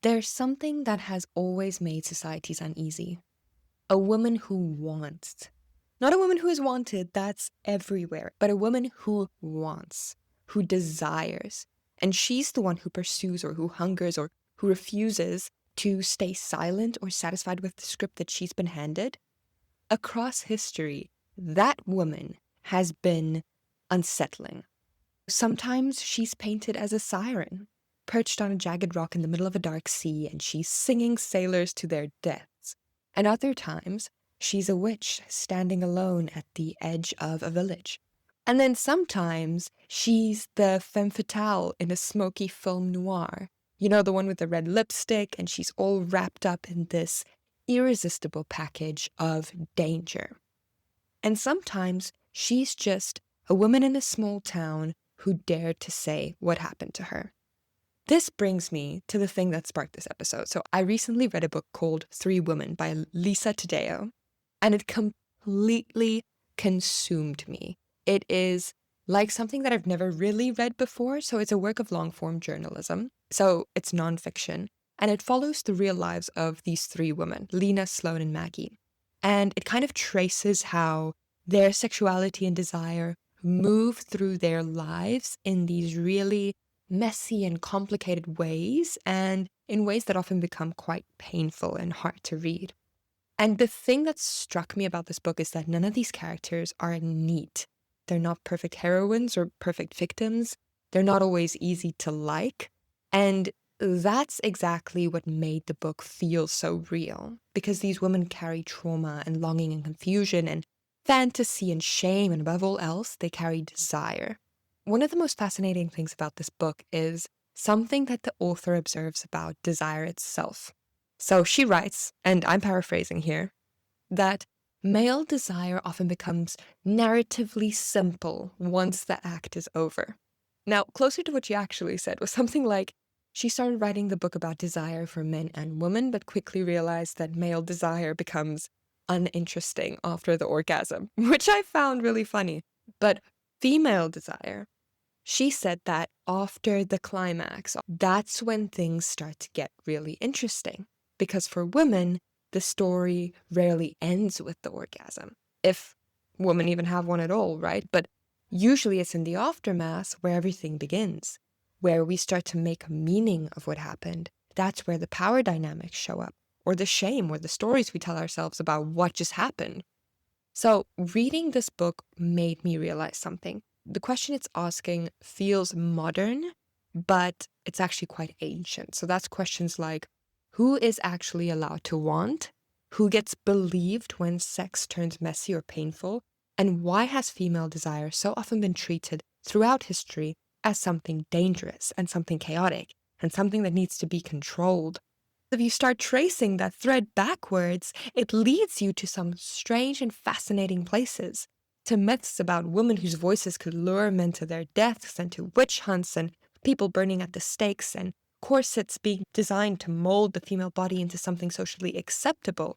There's something that has always made societies uneasy. A woman who wants. Not a woman who is wanted, that's everywhere, but a woman who wants, who desires. And she's the one who pursues or who hungers or who refuses to stay silent or satisfied with the script that she's been handed. Across history, that woman has been unsettling. Sometimes she's painted as a siren, perched on a jagged rock in the middle of a dark sea, and she's singing sailors to their deaths. And other times, she's a witch standing alone at the edge of a village. And then sometimes, she's the femme fatale in a smoky film noir. You know, the one with the red lipstick, and she's all wrapped up in this irresistible package of danger. And sometimes, she's just a woman in a small town who dared to say what happened to her. This brings me to the thing that sparked this episode. So I recently read a book called Three Women by Lisa Taddeo, and it completely consumed me. It is like something that I've never really read before. So it's a work of long-form journalism. So it's nonfiction, and it follows the real lives of these three women, Lena, Sloane, and Maggie. And it kind of traces how their sexuality and desire move through their lives in these really messy and complicated ways, and in ways that often become quite painful and hard to read. And the thing that struck me about this book is that none of these characters are neat. They're not perfect heroines or perfect victims. They're not always easy to like. And that's exactly what made the book feel so real, because these women carry trauma and longing and confusion and fantasy and shame, and above all else, they carry desire. One of the most fascinating things about this book is something that the author observes about desire itself. So she writes, and I'm paraphrasing here, that male desire often becomes narratively simple once the act is over. Now, closer to what she actually said was something like, she started writing the book about desire for men and women, but quickly realized that male desire becomes uninteresting after the orgasm, which I found really funny. But female desire, she said that after the climax, that's when things start to get really interesting. Because for women, the story rarely ends with the orgasm, if women even have one at all, right? But usually it's in the aftermath where everything begins, where we start to make meaning of what happened. That's where the power dynamics show up, or the shame, or the stories we tell ourselves about what just happened. So reading this book made me realize something. The question it's asking feels modern, but it's actually quite ancient. So that's questions like, who is actually allowed to want? Who gets believed when sex turns messy or painful? And why has female desire so often been treated throughout history as something dangerous and something chaotic and something that needs to be controlled? If you start tracing that thread backwards, it leads you to some strange and fascinating places, to myths about women whose voices could lure men to their deaths, and to witch hunts and people burning at the stakes, and corsets being designed to mold the female body into something socially acceptable.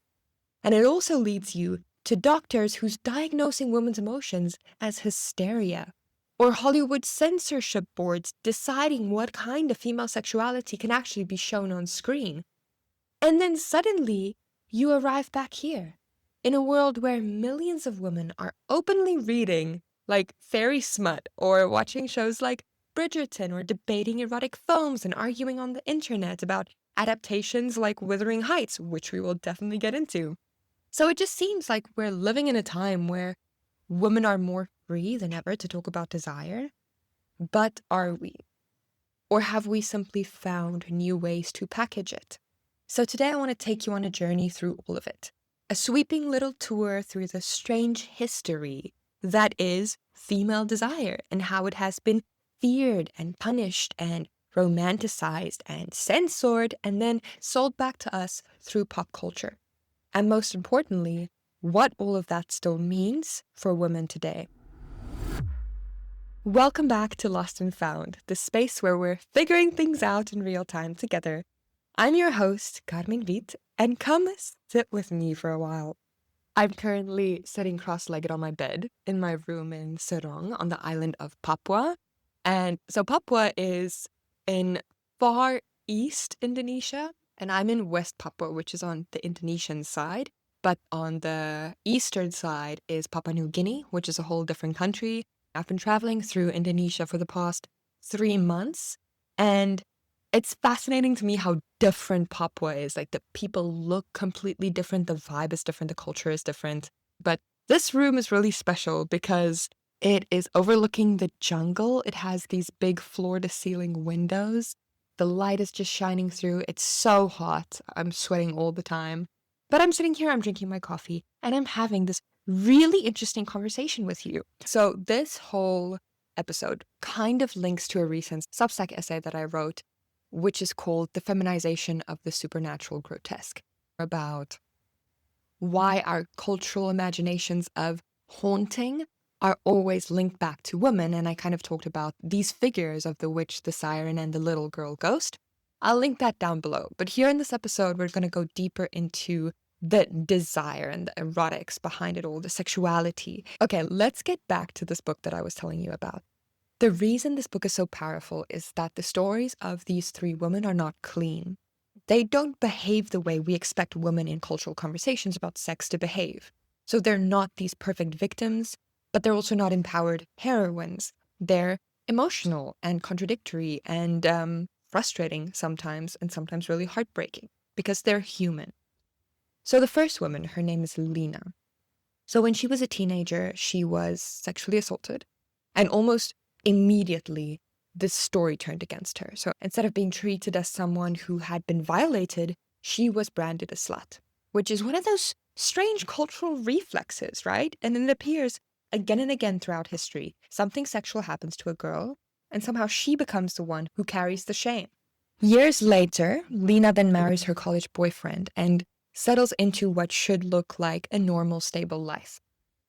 And it also leads you to doctors who's diagnosing women's emotions as hysteria, or Hollywood censorship boards deciding what kind of female sexuality can actually be shown on screen. And then suddenly, you arrive back here, in a world where millions of women are openly reading, like, fairy smut, or watching shows like Bridgerton, or debating erotic films and arguing on the internet about adaptations like Wuthering Heights, which we will definitely get into. So it just seems like we're living in a time where women are more free than ever to talk about desire. But are we? Or have we simply found new ways to package it? So today I want to take you on a journey through all of it. A sweeping little tour through the strange history that is female desire, and how it has been feared and punished and romanticized and censored and then sold back to us through pop culture. And most importantly, what all of that still means for women today. Welcome back to Lost and Found, the space where we're figuring things out in real time together. I'm your host, Carmen Vit, and come sit with me for a while. I'm currently sitting cross-legged on my bed in my room in Serong on the island of Papua. And so Papua is in far East Indonesia, and I'm in West Papua, which is on the Indonesian side. But on the eastern side is Papua New Guinea, which is a whole different country. I've been traveling through Indonesia for the past 3 months, and it's fascinating to me how different Papua is. Like, the people look completely different, the vibe is different, the culture is different. But this room is really special because it is overlooking the jungle. It has these big floor-to-ceiling windows. The light is just shining through. It's so hot. I'm sweating all the time. But I'm sitting here, I'm drinking my coffee, and I'm having this really interesting conversation with you. So this whole episode kind of links to a recent Substack essay that I wrote, which is called The Feminization of the Supernatural Grotesque, about why our cultural imaginations of haunting are always linked back to women. And I kind of talked about these figures of the witch, the siren, and the little girl ghost. I'll link that down below. But here in this episode, we're going to go deeper into the desire and the erotics behind it all, the sexuality. Okay, let's get back to this book that I was telling you about. The reason this book is so powerful is that the stories of these three women are not clean. They don't behave the way we expect women in cultural conversations about sex to behave. So they're not these perfect victims, but they're also not empowered heroines. They're emotional and contradictory and frustrating sometimes, and sometimes really heartbreaking, because they're human. So the first woman, her name is Lena. So when she was a teenager, she was sexually assaulted, and almost immediately this story turned against her. So instead of being treated as someone who had been violated, she was branded a slut, which is one of those strange cultural reflexes, right? And it appears again and again throughout history. Something sexual happens to a girl, and somehow she becomes the one who carries the shame. Years later, Lena then marries her college boyfriend and settles into what should look like a normal, stable life.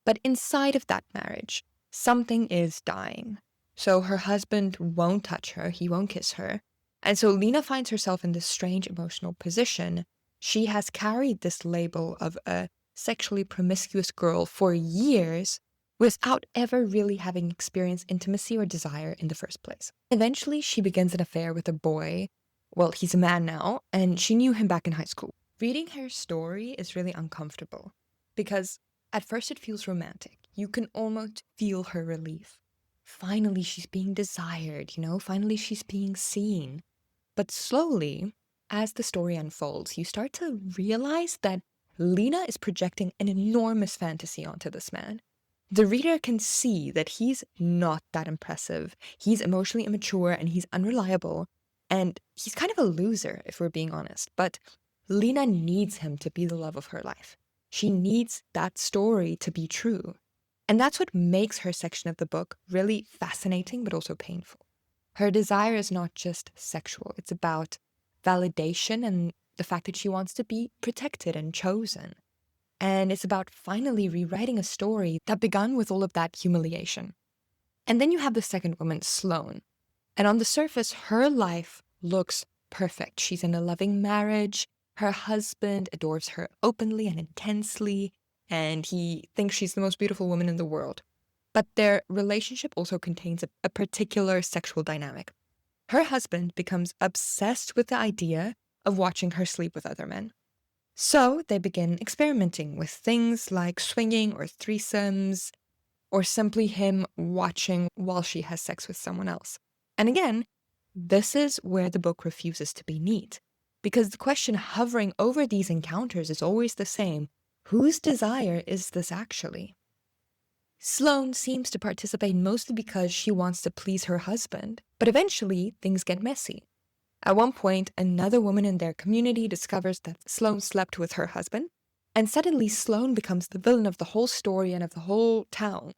But inside of that marriage, something is dying. So her husband won't touch her, he won't kiss her. And so Lena finds herself in this strange emotional position. She has carried this label of a sexually promiscuous girl for years without ever really having experienced intimacy or desire in the first place. Eventually, she begins an affair with a boy. Well, he's a man now, and she knew him back in high school. Reading her story is really uncomfortable because at first it feels romantic. You can almost feel her relief. Finally, she's being desired, finally she's being seen. But slowly, as the story unfolds, you start to realize that Lena is projecting an enormous fantasy onto this man. The reader can see that he's not that impressive. He's emotionally immature and he's unreliable. And he's kind of a loser, if we're being honest. But Lena needs him to be the love of her life. She needs that story to be true. And that's what makes her section of the book really fascinating, but also painful. Her desire is not just sexual. It's about validation and the fact that she wants to be protected and chosen. And it's about finally rewriting a story that began with all of that humiliation. And then you have the second woman, Sloane. And on the surface, her life looks perfect. She's in a loving marriage. Her husband adores her openly and intensely, and he thinks she's the most beautiful woman in the world. But their relationship also contains a particular sexual dynamic. Her husband becomes obsessed with the idea of watching her sleep with other men. So they begin experimenting with things like swinging or threesomes, or simply him watching while she has sex with someone else. And again, this is where the book refuses to be neat, because the question hovering over these encounters is always the same. Whose desire is this actually? Sloane seems to participate mostly because she wants to please her husband, but eventually things get messy. At one point, another woman in their community discovers that Sloane slept with her husband, and suddenly Sloane becomes the villain of the whole story and of the whole town.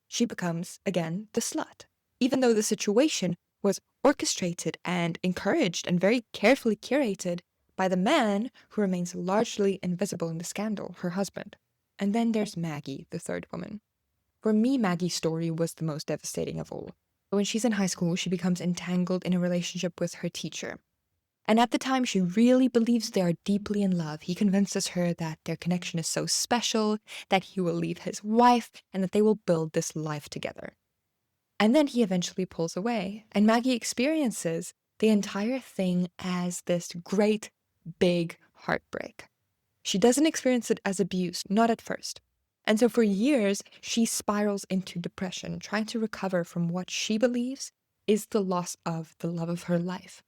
She becomes, again, the slut, even though the situation was orchestrated and encouraged and very carefully curated by the man who remains largely invisible in the scandal, her husband. And then there's Maggie, the third woman. For me, Maggie's story was the most devastating of all. When she's in high school, she becomes entangled in a relationship with her teacher. And at the time, she really believes they are deeply in love. He convinces her that their connection is so special, that he will leave his wife, and that they will build this life together. And then he eventually pulls away, and Maggie experiences the entire thing as this great, big heartbreak. She doesn't experience it as abuse, not at first. And so for years, she spirals into depression, trying to recover from what she believes is the loss of the love of her life.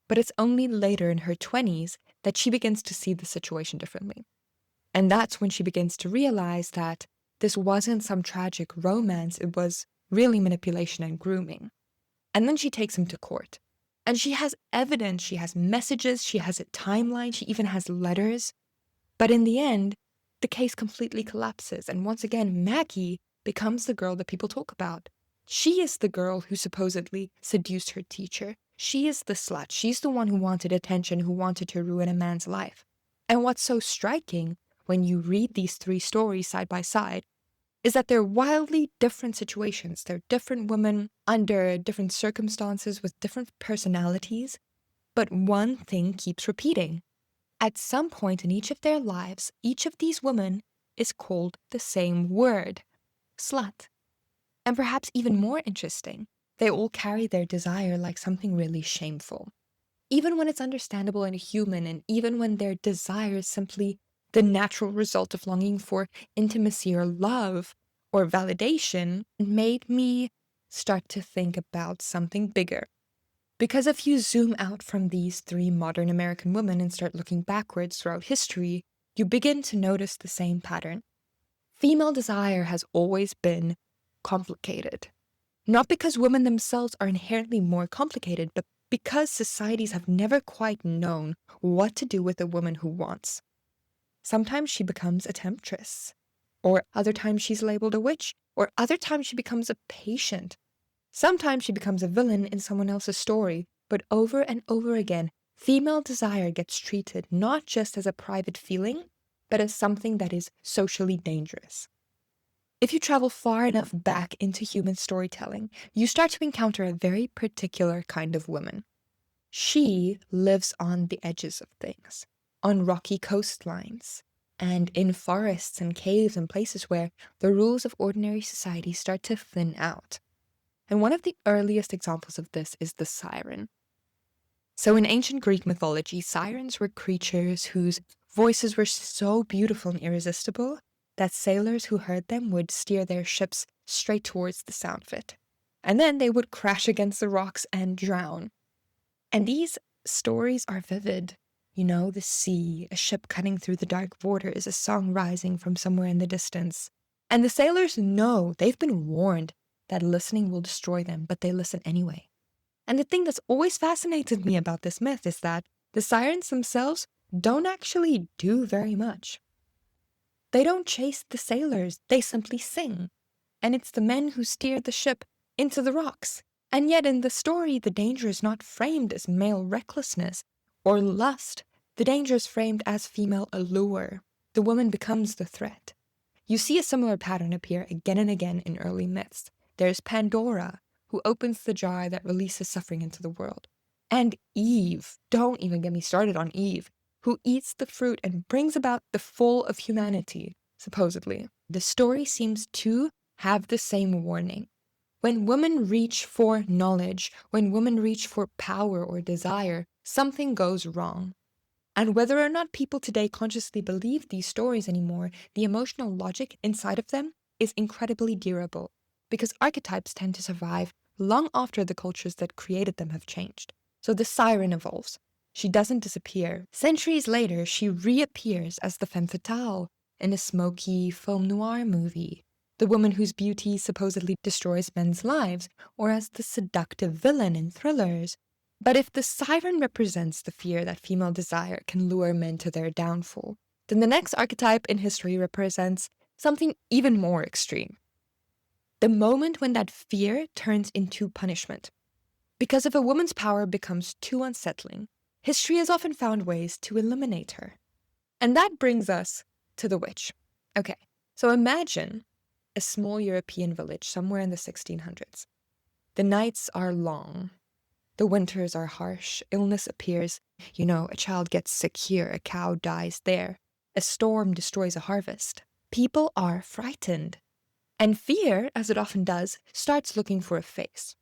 But it's only later in her 20s that she begins to see the situation differently. And that's when she begins to realize that this wasn't some tragic romance, it was really manipulation and grooming. And then she takes him to court. And she has evidence, she has messages, she has a timeline, she even has letters. But in the end, the case completely collapses. And once again, Maggie becomes the girl that people talk about. She is the girl who supposedly seduced her teacher. She is the slut. She's the one who wanted attention, who wanted to ruin a man's life. And what's so striking when you read these three stories side by side is that they're wildly different situations. They're different women under different circumstances with different personalities. But one thing keeps repeating. At some point in each of their lives, each of these women is called the same word, slut. And perhaps even more interesting, they all carry their desire like something really shameful. Even when it's understandable and human, and even when their desire is simply the natural result of longing for intimacy or love or validation, it made me start to think about something bigger. Because if you zoom out from these three modern American women and start looking backwards throughout history, you begin to notice the same pattern. Female desire has always been complicated. Not because women themselves are inherently more complicated, but because societies have never quite known what to do with a woman who wants. Sometimes she becomes a temptress, or other times she's labeled a witch, or other times she becomes a patient. Sometimes she becomes a villain in someone else's story, but over and over again, female desire gets treated not just as a private feeling, but as something that is socially dangerous. If you travel far enough back into human storytelling, you start to encounter a very particular kind of woman. She lives on the edges of things, on rocky coastlines, and in forests and caves and places where the rules of ordinary society start to thin out. And one of the earliest examples of this is the siren. So in ancient Greek mythology, sirens were creatures whose voices were so beautiful and irresistible that sailors who heard them would steer their ships straight towards the sound of it. And then they would crash against the rocks and drown. And these stories are vivid. You know, the sea, a ship cutting through the dark waters, a song rising from somewhere in the distance. And the sailors know, they've been warned, that listening will destroy them, but they listen anyway. And the thing that's always fascinated me about this myth is that the sirens themselves don't actually do very much. They don't chase the sailors, they simply sing. And it's the men who steer the ship into the rocks. And yet in the story, the danger is not framed as male recklessness or lust. The danger is framed as female allure. The woman becomes the threat. You see a similar pattern appear again and again in early myths. There's Pandora, who opens the jar that releases suffering into the world. And Eve, don't even get me started on Eve, who eats the fruit and brings about the fall of humanity, supposedly. The story seems to have the same warning. When women reach for knowledge, when women reach for power or desire, something goes wrong. And whether or not people today consciously believe these stories anymore, the emotional logic inside of them is incredibly durable, because archetypes tend to survive long after the cultures that created them have changed. So the siren evolves. She doesn't disappear. Centuries later, she reappears as the femme fatale in a smoky film noir movie, the woman whose beauty supposedly destroys men's lives, or as the seductive villain in thrillers. But if the siren represents the fear that female desire can lure men to their downfall, then the next archetype in history represents something even more extreme. The moment when that fear turns into punishment. Because if a woman's power becomes too unsettling, history has often found ways to eliminate her. And that brings us to the witch. Okay, so imagine a small European village somewhere in the 1600s. The nights are long. The winters are harsh. Illness appears. You know, a child gets sick here, a cow dies there. A storm destroys a harvest. People are frightened. And fear, as it often does, starts looking for a face.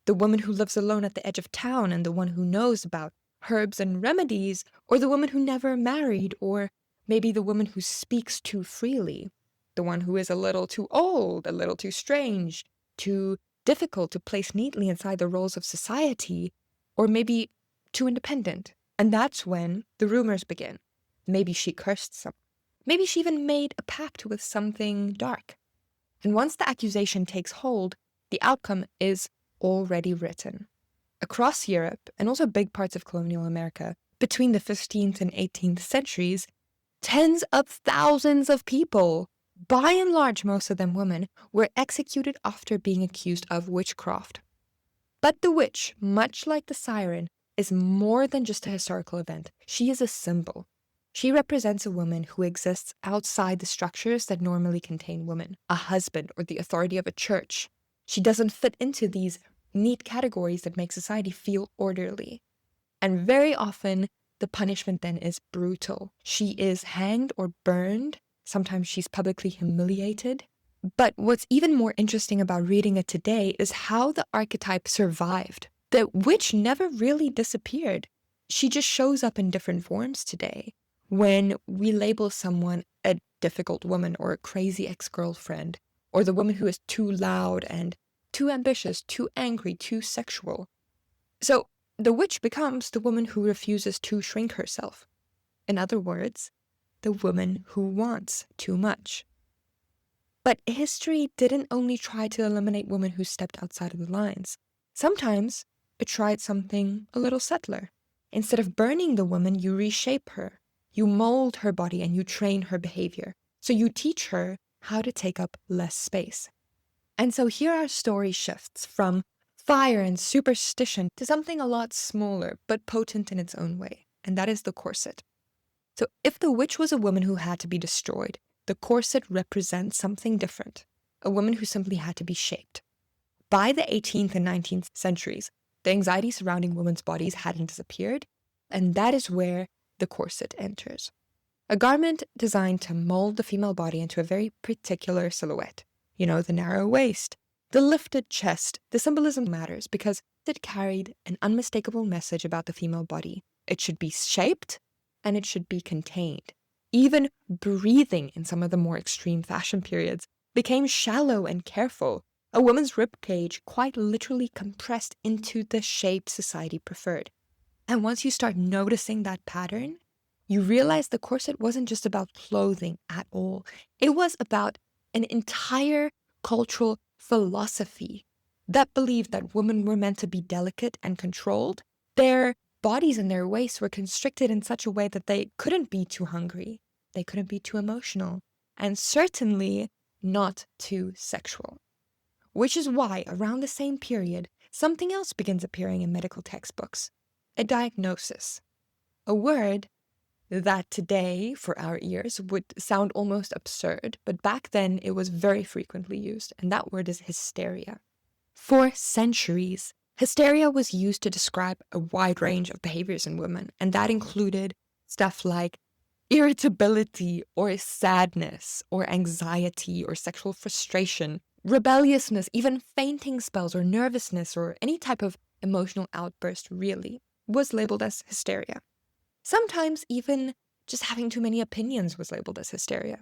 The woman who lives alone at the edge of town and the one who knows about herbs and remedies, or the woman who never married, or maybe the woman who speaks too freely, the one who is a little too old, a little too strange, too difficult to place neatly inside the roles of society, or maybe too independent. And that's when the rumors begin. Maybe she cursed someone. Maybe she even made a pact with something dark. And once the accusation takes hold, the outcome is already written. Across Europe, and also big parts of colonial America, between the 15th and 18th centuries, tens of thousands of people, by and large most of them women, were executed after being accused of witchcraft. But the witch, much like the siren, is more than just a historical event. She is a symbol. She represents a woman who exists outside the structures that normally contain women, a husband or the authority of a church. She doesn't fit into these neat categories that make society feel orderly. And very often, the punishment then is brutal. She is hanged or burned. Sometimes she's publicly humiliated. But what's even more interesting about reading it today is how the archetype survived. The witch never really disappeared. She just shows up in different forms today. When we label someone a difficult woman or a crazy ex-girlfriend, or the woman who is too loud and too ambitious, too angry, too sexual. So the witch becomes the woman who refuses to shrink herself. In other words, the woman who wants too much. But history didn't only try to eliminate women who stepped outside of the lines. Sometimes it tried something a little subtler. Instead of burning the woman, you reshape her. You mold her body and you train her behavior. So you teach her how to take up less space. And so here our story shifts from fire and superstition to something a lot smaller but potent in its own way, and that is the corset. So if the witch was a woman who had to be destroyed, the corset represents something different, a woman who simply had to be shaped. By the 18th and 19th centuries, the anxiety surrounding women's bodies hadn't disappeared, and that is where the corset enters. A garment designed to mold the female body into a very particular silhouette. You know, the narrow waist, the lifted chest. The symbolism matters because it carried an unmistakable message about the female body. It should be shaped and it should be contained. Even breathing in some of the more extreme fashion periods became shallow and careful. A woman's ribcage quite literally compressed into the shape society preferred. And once you start noticing that pattern, you realize the corset wasn't just about clothing at all. It was about an entire cultural philosophy that believed that women were meant to be delicate and controlled. Their bodies and their waists were constricted in such a way that they couldn't be too hungry, they couldn't be too emotional, and certainly not too sexual. Which is why, around the same period, something else begins appearing in medical textbooks, a diagnosis, a word that today, for our ears, would sound almost absurd, but back then it was very frequently used, and that word is hysteria. For centuries, hysteria was used to describe a wide range of behaviors in women, and that included stuff like irritability or sadness or anxiety or sexual frustration, rebelliousness, even fainting spells or nervousness or any type of emotional outburst really was labeled as hysteria. Sometimes even just having too many opinions was labeled as hysteria.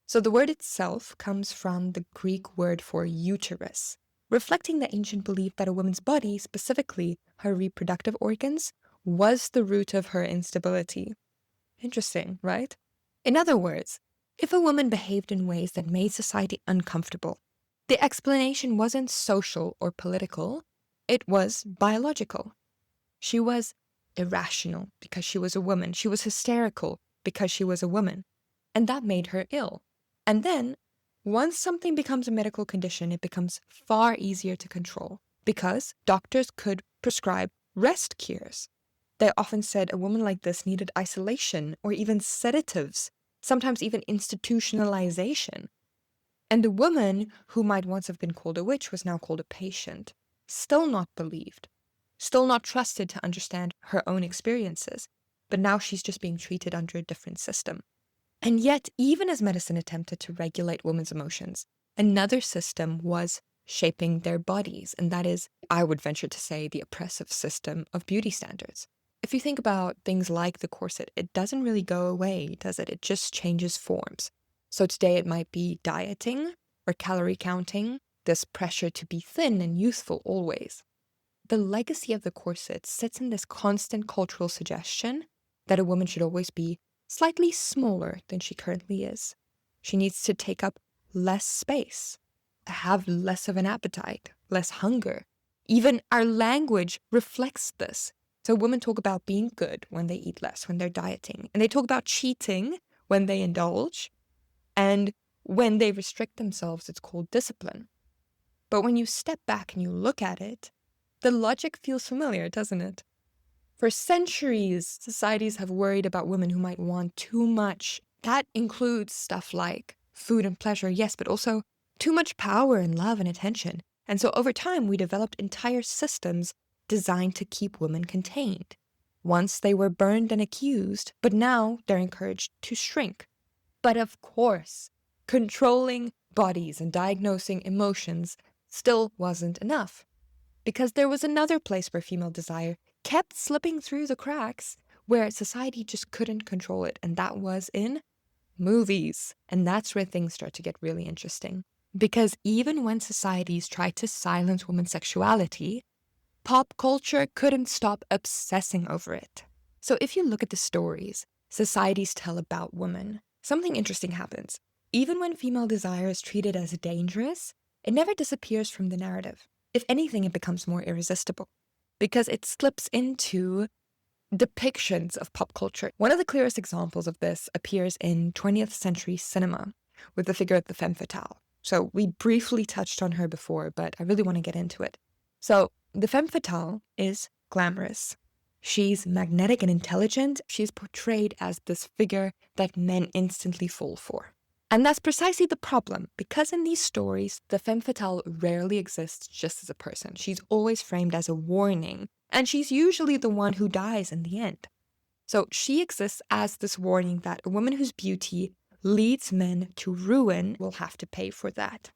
So the word itself comes from the Greek word for uterus, reflecting the ancient belief that a woman's body, specifically her reproductive organs, was the root of her instability. Interesting, right? In other words, if a woman behaved in ways that made society uncomfortable, the explanation wasn't social or political, it was biological. She was irrational because she was a woman. She was hysterical because she was a woman. And that made her ill. And then, once something becomes a medical condition, it becomes far easier to control because doctors could prescribe rest cures. They often said a woman like this needed isolation or even sedatives, sometimes even institutionalization. And the woman who might once have been called a witch was now called a patient, still not believed, still not trusted to understand her own experiences, but now she's just being treated under a different system. And yet, even as medicine attempted to regulate women's emotions, another system was shaping their bodies. And that is, I would venture to say, the oppressive system of beauty standards. If you think about things like the corset, it doesn't really go away, does it? It just changes forms. So today it might be dieting or calorie counting, this pressure to be thin and youthful always. The legacy of the corset sits in this constant cultural suggestion that a woman should always be slightly smaller than she currently is. She needs to take up less space, have less of an appetite, less hunger. Even our language reflects this. So women talk about being good when they eat less, when they're dieting. And they talk about cheating when they indulge. And when they restrict themselves, it's called discipline. But when you step back and you look at it, the logic feels familiar, doesn't it? For centuries, societies have worried about women who might want too much. That includes stuff like food and pleasure, yes, but also too much power and love and attention. And so over time, we developed entire systems designed to keep women contained. Once they were burned and accused, but now they're encouraged to shrink. But of course, controlling bodies and diagnosing emotions still wasn't enough. Because there was another place where female desire kept slipping through the cracks, where society just couldn't control it, and that was in movies. And that's where things start to get really interesting. Because even when societies tried to silence women's sexuality, pop culture couldn't stop obsessing over it. So if you look at the stories societies tell about women, something interesting happens. Even when female desire is treated as dangerous, it never disappears from the narrative. If anything, it becomes more irresistible because it slips into depictions of pop culture. One of the clearest examples of this appears in 20th century cinema with the figure of the femme fatale. So we briefly touched on her before, but I really want to get into it. So the femme fatale is glamorous. She's magnetic and intelligent. She's portrayed as this figure that men instantly fall for. And that's precisely the problem, because in these stories, the femme fatale rarely exists just as a person. She's always framed as a warning, and she's usually the one who dies in the end. So she exists as this warning that a woman whose beauty leads men to ruin will have to pay for that.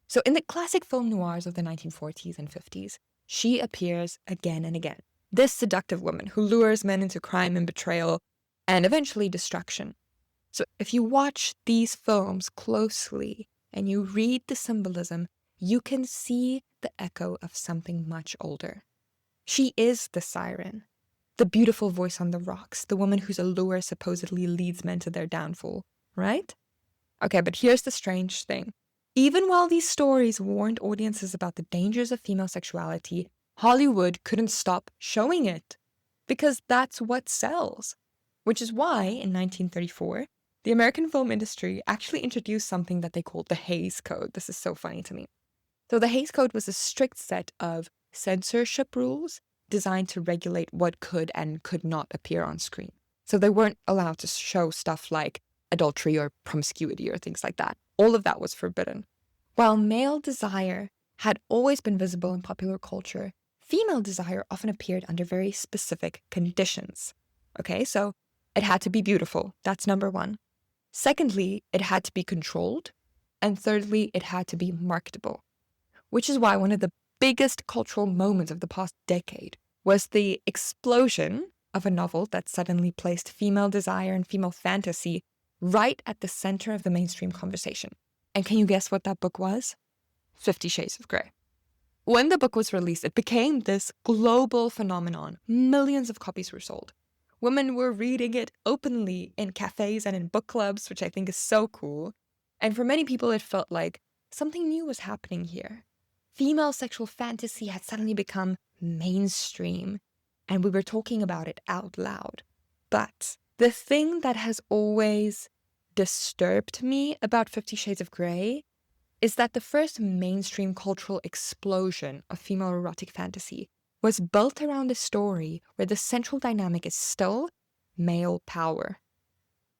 So in the classic film noirs of the 1940s and 50s, she appears again and again. This seductive woman who lures men into crime and betrayal and eventually destruction. So if you watch these films closely and you read the symbolism, you can see the echo of something much older. She is the siren, the beautiful voice on the rocks, the woman whose allure supposedly leads men to their downfall, right? Okay, but here's the strange thing. Even while these stories warned audiences about the dangers of female sexuality, Hollywood couldn't stop showing it because that's what sells. Which is why, in 1934, the American film industry actually introduced something that they called the Hays Code. This is so funny to me. So the Hays Code was a strict set of censorship rules designed to regulate what could and could not appear on screen. So they weren't allowed to show stuff like adultery or promiscuity or things like that. All of that was forbidden. While male desire had always been visible in popular culture, female desire often appeared under very specific conditions. Okay, so it had to be beautiful. That's number one. Secondly, it had to be controlled. And thirdly, it had to be marketable. Which is why one of the biggest cultural moments of the past decade was the explosion of a novel that suddenly placed female desire and female fantasy right at the center of the mainstream conversation. And can you guess what that book was? 50 Shades of Grey. When the book was released, it became this global phenomenon. Millions of copies were sold. Women were reading it openly in cafes and in book clubs, which I think is so cool. And for many people, it felt like something new was happening here. Female sexual fantasy had suddenly become mainstream, and we were talking about it out loud. But the thing that has always disturbed me about 50 Shades of Grey is that the first mainstream cultural explosion of female erotic fantasy was built around a story where the central dynamic is still male power.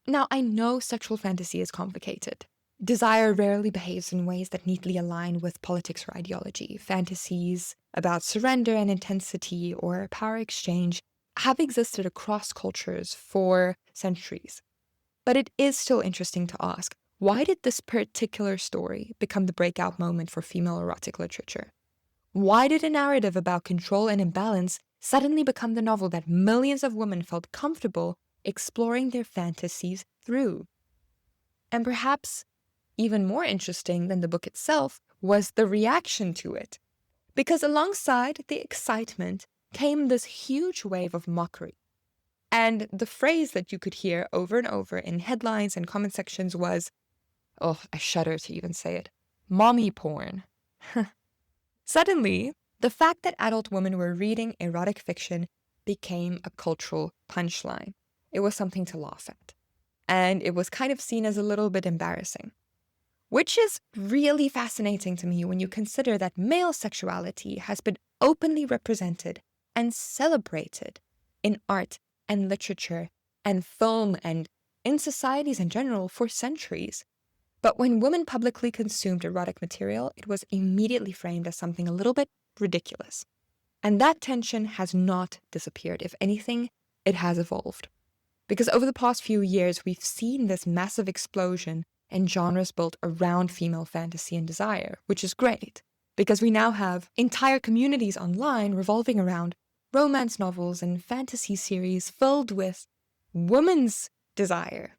Now, I know sexual fantasy is complicated. Desire rarely behaves in ways that neatly align with politics or ideology. Fantasies about surrender and intensity or power exchange have existed across cultures for centuries. But it is still interesting to ask, Why did this particular story become the breakout moment for female erotic literature? Why did a narrative about control and imbalance suddenly become the novel that millions of women felt comfortable exploring their fantasies through? And perhaps even more interesting than the book itself was the reaction to it. Because alongside the excitement came this huge wave of mockery. And the phrase that you could hear over and over in headlines and comment sections was, oh, I shudder to even say it, mommy porn. Suddenly, the fact that adult women were reading erotic fiction became a cultural punchline. It was something to laugh at. And it was kind of seen as a little bit embarrassing. Which is really fascinating to me when you consider that male sexuality has been openly represented and celebrated in art and literature and film and in societies in general for centuries. But when women publicly consumed erotic material, it was immediately framed as something a little bit ridiculous. And that tension has not disappeared. If anything, it has evolved. Because over the past few years, we've seen this massive explosion in genres built around female fantasy and desire, which is great. Because we now have entire communities online revolving around romance novels and fantasy series filled with women's desire.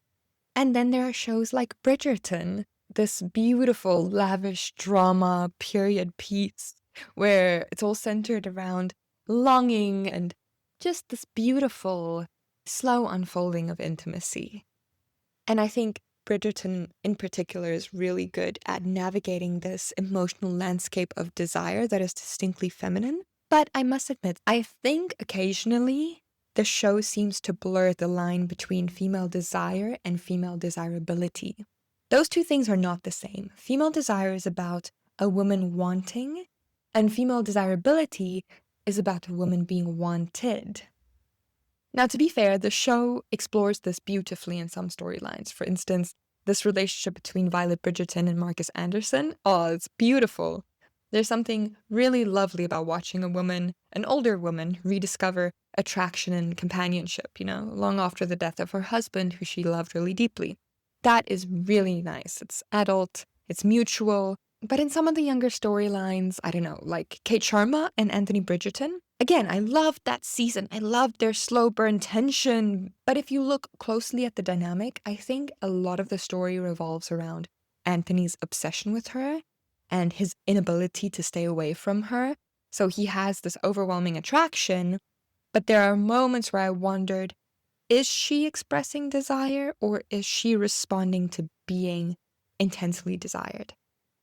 And then there are shows like Bridgerton, this beautiful, lavish drama period piece where it's all centered around longing and just this beautiful, slow unfolding of intimacy. And I think Bridgerton in particular is really good at navigating this emotional landscape of desire that is distinctly feminine. But I must admit, I think occasionally the show seems to blur the line between female desire and female desirability. Those two things are not the same. Female desire is about a woman wanting, and female desirability is about a woman being wanted. Now, to be fair, the show explores this beautifully in some storylines. For instance, this relationship between Violet Bridgerton and Marcus Anderson. Oh, it's beautiful. There's something really lovely about watching a woman, an older woman, rediscover attraction and companionship, long after the death of her husband, who she loved really deeply. That is really nice. It's adult, it's mutual. But in some of the younger storylines, I don't know, like Kate Sharma and Anthony Bridgerton, again, I loved that season. I loved their slow burn tension. But if you look closely at the dynamic, I think a lot of the story revolves around Anthony's obsession with her and his inability to stay away from her. So he has this overwhelming attraction, but there are moments where I wondered, is she expressing desire or is she responding to being intensely desired?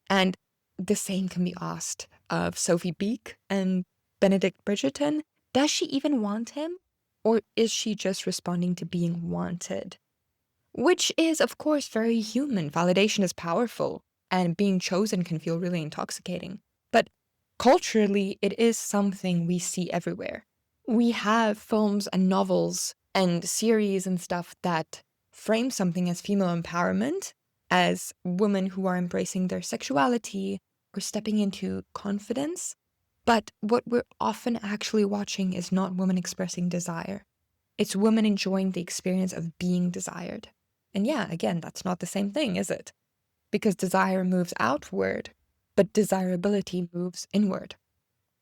And the same can be asked of Sophie Beek and Benedict Bridgerton. Does she even want him? Or is she just responding to being wanted? Which is, of course, very human. Validation is powerful, and being chosen can feel really intoxicating. But culturally, it is something we see everywhere. We have films and novels and series and stuff that frame something as female empowerment, as women who are embracing their sexuality or stepping into confidence. But what we're often actually watching is not women expressing desire. It's women enjoying the experience of being desired. And yeah, again, that's not the same thing, is it? Because desire moves outward, but desirability moves inward.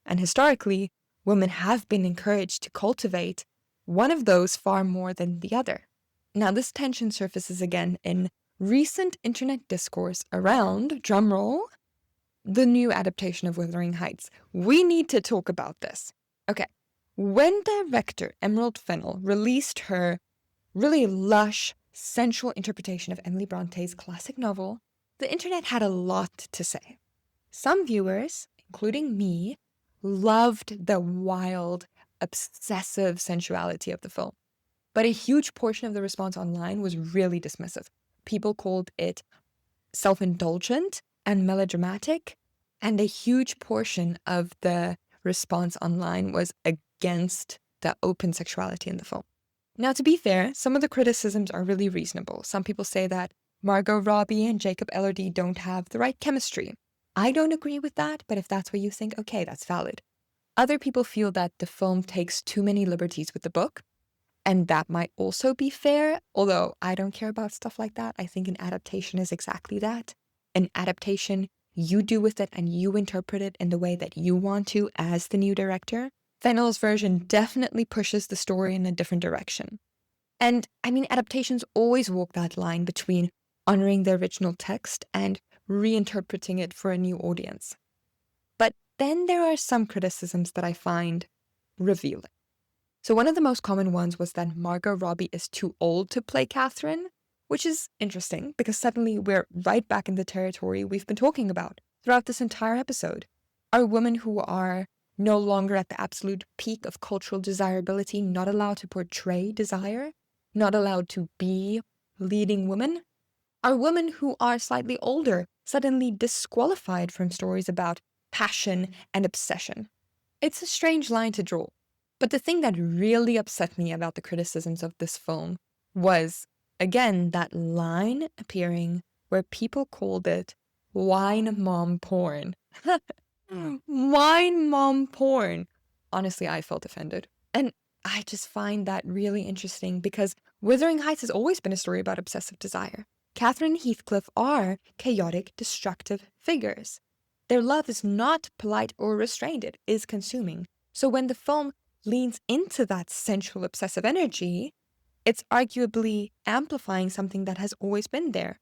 And historically, women have been encouraged to cultivate one of those far more than the other. Now, this tension surfaces again in recent internet discourse around, drumroll, the new adaptation of Wuthering Heights. We need to talk about this. Okay, when director Emerald Fennell released her really lush, sensual interpretation of Emily Bronte's classic novel, the internet had a lot to say. Some viewers, including me, loved the wild, obsessive sensuality of the film. But a huge portion of the response online was really dismissive. People called it self-indulgent and melodramatic, and a huge portion of the response online was against the open sexuality in the film. Now, to be fair, some of the criticisms are really reasonable. Some people say that Margot Robbie and Jacob Elordi don't have the right chemistry. I don't agree with that, but if that's what you think, okay, that's valid. Other people feel that the film takes too many liberties with the book, And that might also be fair, although I don't care about stuff like that. I think an adaptation is exactly that. An adaptation, you do with it and you interpret it in the way that you want to as the new director. Fennell's version definitely pushes the story in a different direction. And I mean, adaptations always walk that line between honoring the original text and reinterpreting it for a new audience. But then there are some criticisms that I find revealing. So one of the most common ones was that Margot Robbie is too old to play Catherine, which is interesting because suddenly we're right back in the territory we've been talking about throughout this entire episode. Are women who are no longer at the absolute peak of cultural desirability not allowed to portray desire? Not allowed to be leading women? Are women who are slightly older suddenly disqualified from stories about passion and obsession? It's a strange line to draw. But the thing that really upset me about the criticisms of this film was, again, that line appearing where people called it wine mom porn. Wine mom porn. Honestly, I felt offended. And I just find that really interesting because Wuthering Heights has always been a story about obsessive desire. Catherine and Heathcliff are chaotic, destructive figures. Their love is not polite or restrained, it is consuming. So when the film leans into that sensual obsessive energy, it's arguably amplifying something that has always been there.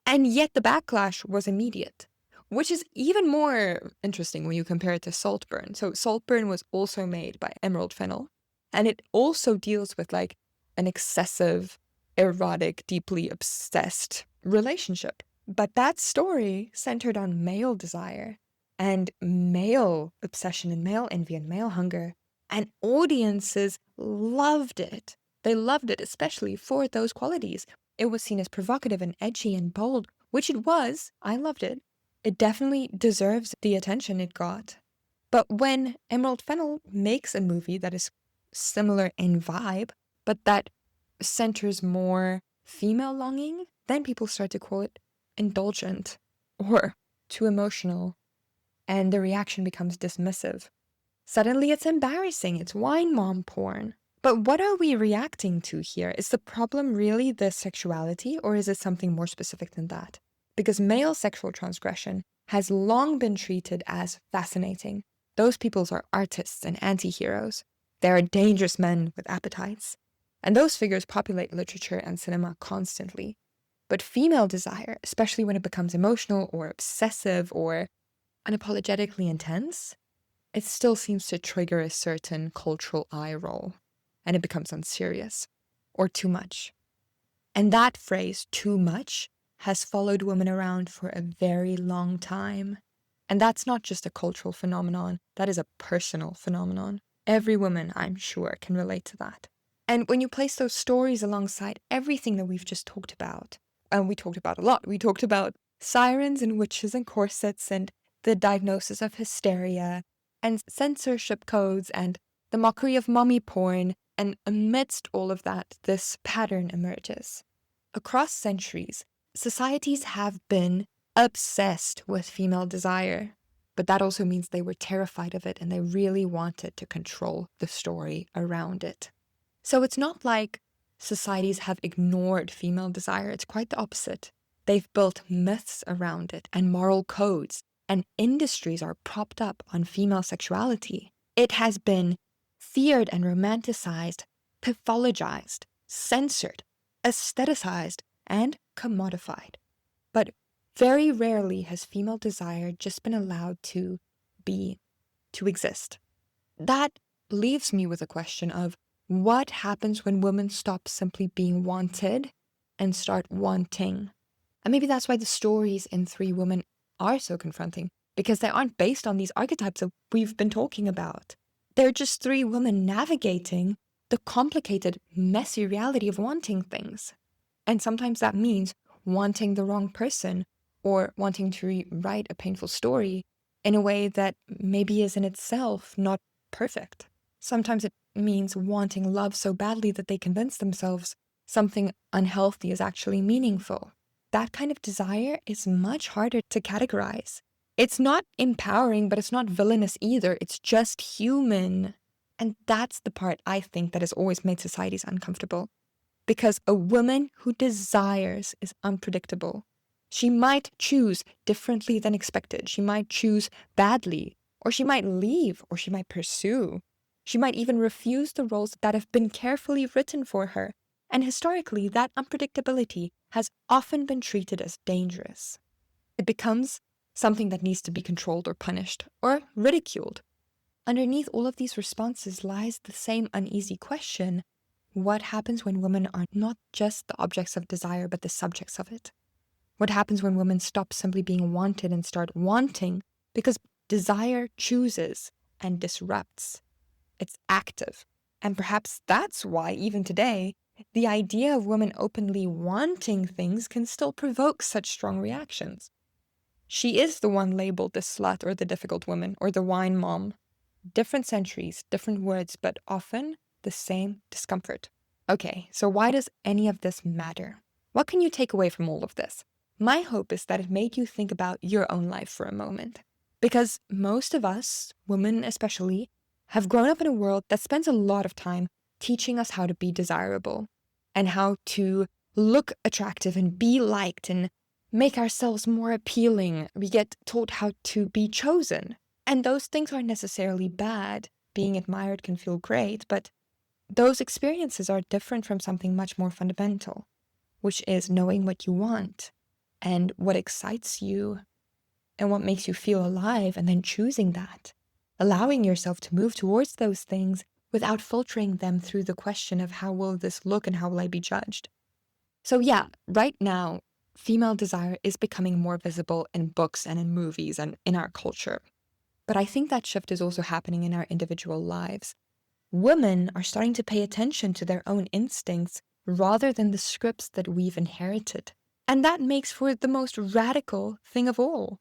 And yet the backlash was immediate, which is even more interesting when you compare it to Saltburn. So Saltburn was also made by Emerald Fennell, and it also deals with like an excessive, erotic, deeply obsessed relationship. But that story centered on male desire and male obsession and male envy and male hunger. And audiences loved it. They loved it, especially for those qualities. It was seen as provocative and edgy and bold, which it was. I loved it. It definitely deserves the attention it got. But when Emerald Fennell makes a movie that is similar in vibe, but that centers more female longing, then people start to call it indulgent or too emotional, and the reaction becomes dismissive. Suddenly it's embarrassing, it's wine mom porn. But what are we reacting to here? Is the problem really the sexuality, or is it something more specific than that? Because male sexual transgression has long been treated as fascinating. Those peoples are artists and anti-heroes. They are dangerous men with appetites. And those figures populate literature and cinema constantly. But female desire, especially when it becomes emotional or obsessive or unapologetically intense, it still seems to trigger a certain cultural eye roll, and it becomes unserious or too much. And that phrase, too much, has followed women around for a very long time. And that's not just a cultural phenomenon, that is a personal phenomenon. Every woman, I'm sure, can relate to that. And when you place those stories alongside everything that we've just talked about, and we talked about a lot, we talked about sirens and witches and corsets and the diagnosis of hysteria and censorship codes and the mockery of mommy porn, and amidst all of that, this pattern emerges. Across centuries, societies have been obsessed with female desire, but that also means they were terrified of it and they really wanted to control the story around it. So it's not like societies have ignored female desire, it's quite the opposite. They've built myths around it and moral codes, and industries are propped up on female sexuality. It has been feared and romanticized, pathologized, censored, aestheticized, and commodified. But very rarely has female desire just been allowed to be, to exist. That leaves me with a question of what happens when women stop simply being wanted and start wanting? And maybe that's why the stories in Three Women are so confronting, because they aren't based on these archetypes that we've been talking about. They're just three women navigating the complicated, messy reality of wanting things. And sometimes that means wanting the wrong person or wanting to rewrite a painful story in a way that maybe is in itself not perfect. Sometimes it means wanting love so badly that they convince themselves something unhealthy is actually meaningful. That kind of desire is much harder to categorize. It's not empowering, but it's not villainous either. It's just human. And that's the part I think that has always made societies uncomfortable. Because a woman who desires is unpredictable. She might choose differently than expected. She might choose badly, or she might leave, or she might pursue. She might even refuse the roles that have been carefully written for her. And historically, that unpredictability has often been treated as dangerous. It becomes something that needs to be controlled or punished or ridiculed. Underneath all of these responses lies the same uneasy question: what happens when women are not just the objects of desire, but the subjects of it? What happens when women stop simply being wanted and start wanting? Because desire chooses and disrupts. It's active. And perhaps that's why, even today, the idea of women openly wanting things can still provoke such strong reactions. She is the one labeled the slut or the difficult woman or the wine mom. Different centuries, different words, but often the same discomfort. Okay, so why does any of this matter? What can you take away from all of this? My hope is that it made you think about your own life for a moment. Because most of us, women especially, have grown up in a world that spends a lot of time teaching us how to be desirable and how to look attractive and be liked and make ourselves more appealing. We get taught how to be chosen. And those things aren't necessarily bad. Being admired can feel great, but those experiences are different from something much more fundamental, which is knowing what you want and what excites you and what makes you feel alive, and then choosing that, allowing yourself to move towards those things without filtering them through the question of how will this look and how will I be judged. So yeah, right now, female desire is becoming more visible in books and in movies and in our culture. But I think that shift is also happening in our individual lives. Women are starting to pay attention to their own instincts rather than the scripts that we've inherited. And that makes for the most radical thing of all.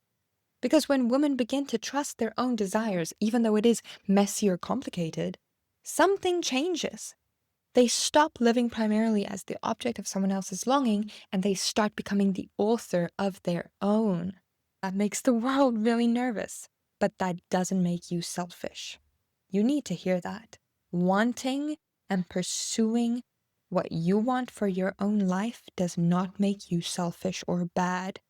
Because when women begin to trust their own desires, even though it is messy or complicated, something changes. They stop living primarily as the object of someone else's longing, and they start becoming the author of their own. That makes the world really nervous, but that doesn't make you selfish. You need to hear that. Wanting and pursuing what you want for your own life does not make you selfish or bad.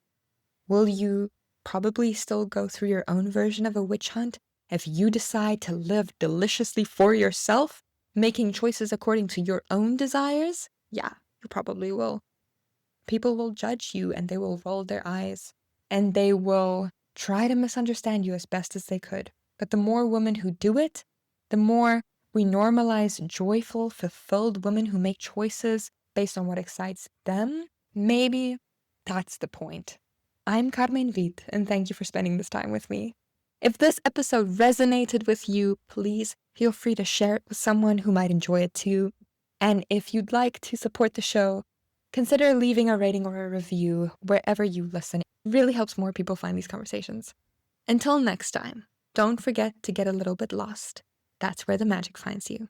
Will you probably still go through your own version of a witch hunt if you decide to live deliciously for yourself, making choices according to your own desires? Yeah, you probably will. People will judge you and they will roll their eyes and they will try to misunderstand you as best as they could. But the more women who do it, the more we normalize joyful, fulfilled women who make choices based on what excites them. Maybe that's the point. I'm Carmen Vit, and thank you for spending this time with me. If this episode resonated with you, please feel free to share it with someone who might enjoy it too. And if you'd like to support the show, consider leaving a rating or a review wherever you listen. It really helps more people find these conversations. Until next time, don't forget to get a little bit lost. That's where the magic finds you.